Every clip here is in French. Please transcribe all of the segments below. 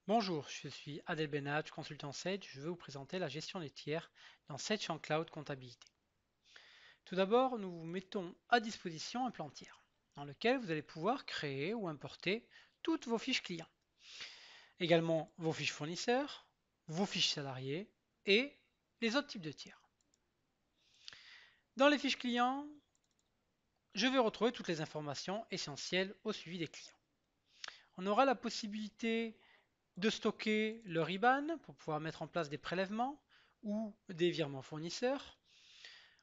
Bonjour, je suis Adel Benach, consultant Sage. Je vais vous présenter la gestion des tiers dans Sage en Cloud Comptabilité. Tout d'abord, nous vous mettons à disposition un plan tiers dans lequel vous allez pouvoir créer ou importer toutes vos fiches clients. Également vos fiches fournisseurs, vos fiches salariés et les autres types de tiers. Dans les fiches clients, je vais retrouver toutes les informations essentielles au suivi des clients. On aura la possibilité de stocker leur IBAN pour pouvoir mettre en place des prélèvements ou des virements fournisseurs.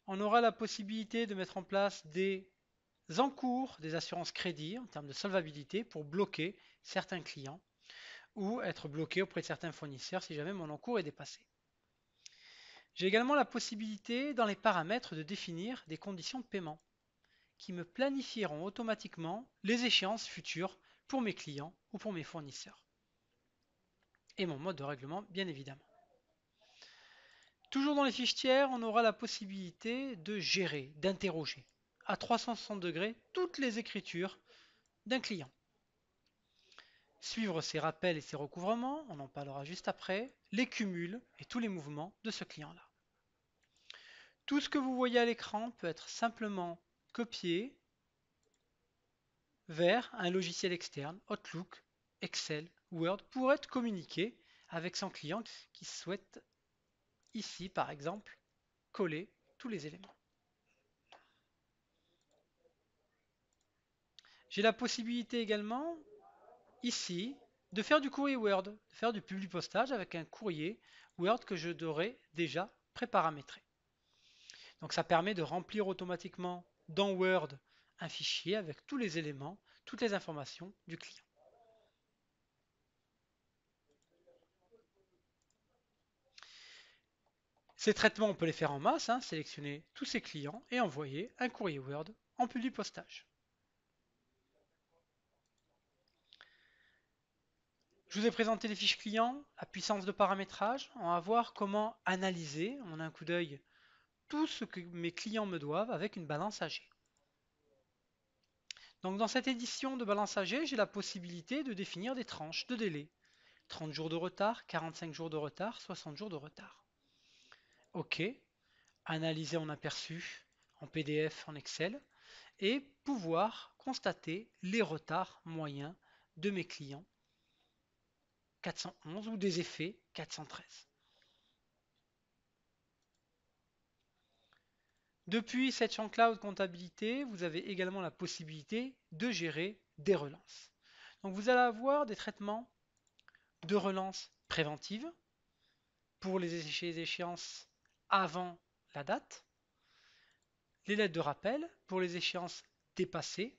On aura la possibilité de mettre en place des encours, des assurances crédit en termes de solvabilité pour bloquer certains clients ou être bloqué auprès de certains fournisseurs si jamais mon encours est dépassé. J'ai également la possibilité dans les paramètres de définir des conditions de paiement qui me planifieront automatiquement les échéances futures pour mes clients ou pour mes fournisseurs. Et mon mode de règlement bien évidemment. Toujours dans les fiches tiers, on aura la possibilité de gérer, d'interroger à 360 degrés toutes les écritures d'un client. Suivre ses rappels et ses recouvrements, on en parlera juste après, les cumuls et tous les mouvements de ce client-là. Tout ce que vous voyez à l'écran peut être simplement copié vers un logiciel externe, Outlook, Excel, Word, pour être communiqué avec son client qui souhaite ici, par exemple, coller tous les éléments. J'ai la possibilité également, ici, de faire du courrier Word, de faire du public postage avec un courrier Word que je devrais déjà préparamétrer. Donc ça permet de remplir automatiquement dans Word un fichier avec tous les éléments, toutes les informations du client. Ces traitements, on peut les faire en masse, sélectionner tous ces clients et envoyer un courrier Word en public postage. Je vous ai présenté les fiches clients, la puissance de paramétrage. On va voir comment analyser, en un coup d'œil, tout ce que mes clients me doivent avec une balance AG. Donc dans cette édition de balance AG, j'ai la possibilité de définir des tranches de délai. 30 jours de retard, 45 jours de retard, 60 jours de retard. OK, analyser en aperçu, en PDF, en Excel, et pouvoir constater les retards moyens de mes clients 411 ou des effets 413. Depuis cette champ Cloud Comptabilité, vous avez également la possibilité de gérer des relances. Donc vous allez avoir des traitements de relance préventive pour les échéances avant la date, les lettres de rappel pour les échéances dépassées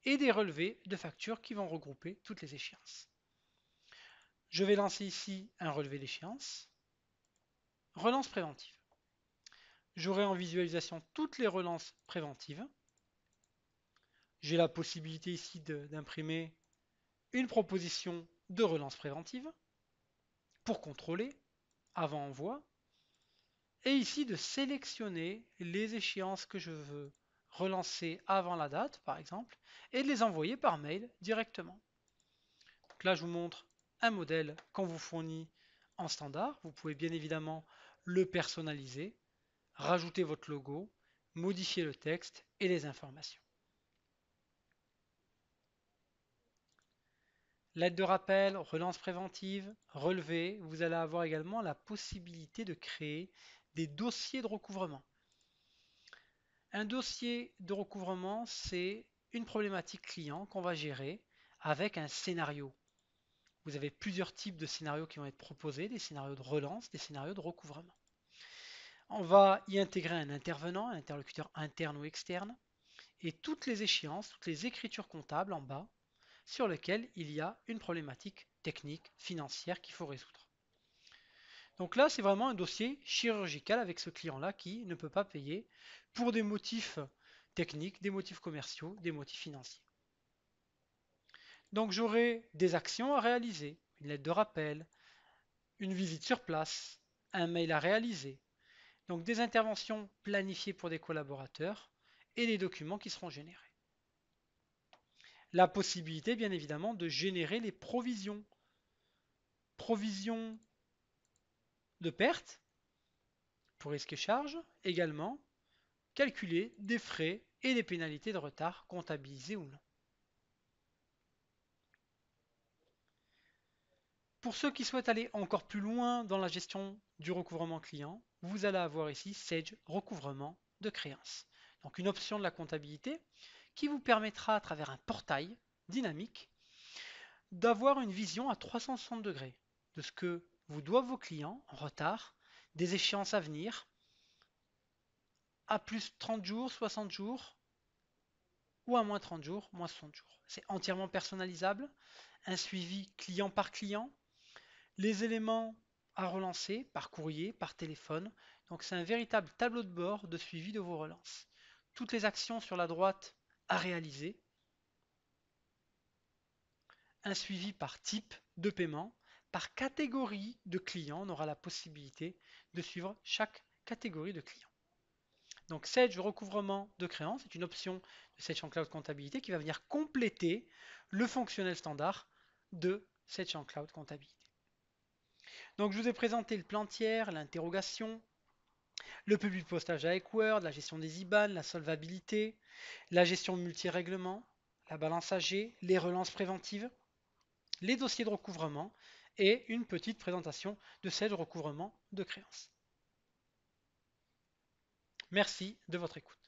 et des relevés de factures qui vont regrouper toutes les échéances. Je vais lancer ici un relevé d'échéance, relance préventive. J'aurai en visualisation toutes les relances préventives. J'ai la possibilité ici d'imprimer une proposition de relance préventive pour contrôler avant envoi et ici de sélectionner les échéances que je veux relancer avant la date par exemple et de les envoyer par mail directement. Donc là je vous montre un modèle qu'on vous fournit en standard. Vous pouvez bien évidemment le personnaliser, rajouter votre logo, modifier le texte et les informations. Lettre de rappel, relance préventive, relevé, vous allez avoir également la possibilité de créer des dossiers de recouvrement. Un dossier de recouvrement, c'est une problématique client qu'on va gérer avec un scénario. Vous avez plusieurs types de scénarios qui vont être proposés, des scénarios de relance, des scénarios de recouvrement. On va y intégrer un intervenant, un interlocuteur interne ou externe, et toutes les échéances, toutes les écritures comptables en bas, sur lesquelles il y a une problématique technique, financière qu'il faut résoudre. Donc là, c'est vraiment un dossier chirurgical avec ce client-là qui ne peut pas payer pour des motifs techniques, des motifs commerciaux, des motifs financiers. Donc j'aurai des actions à réaliser, une lettre de rappel, une visite sur place, un mail à réaliser. Donc des interventions planifiées pour des collaborateurs et des documents qui seront générés. La possibilité, bien évidemment, de générer les provisions provision de perte pour risque et charge, également calculer des frais et des pénalités de retard comptabilisés ou non. Pour ceux qui souhaitent aller encore plus loin dans la gestion du recouvrement client, vous allez avoir ici Sage recouvrement de créances. Donc une option de la comptabilité qui vous permettra à travers un portail dynamique d'avoir une vision à 360 degrés de ce que vous doivent vos clients en retard, des échéances à venir, à plus 30 jours, 60 jours, ou à moins 30 jours, moins 60 jours. C'est entièrement personnalisable, un suivi client par client, les éléments à relancer par courrier, par téléphone. Donc c'est un véritable tableau de bord de suivi de vos relances. Toutes les actions sur la droite à réaliser, un suivi par type de paiement, par catégorie de clients. On aura la possibilité de suivre chaque catégorie de clients. Donc Sage recouvrement de créances est une option de Sage Cloud Comptabilité qui va venir compléter le fonctionnel standard de Sage Cloud Comptabilité. Donc je vous ai présenté le plan tiers, l'interrogation, le public postage avec Word, la gestion des IBAN, la solvabilité, la gestion multi-règlement, la balance AG, les relances préventives, les dossiers de recouvrement et une petite présentation de Sage recouvrement de créances. Merci de votre écoute.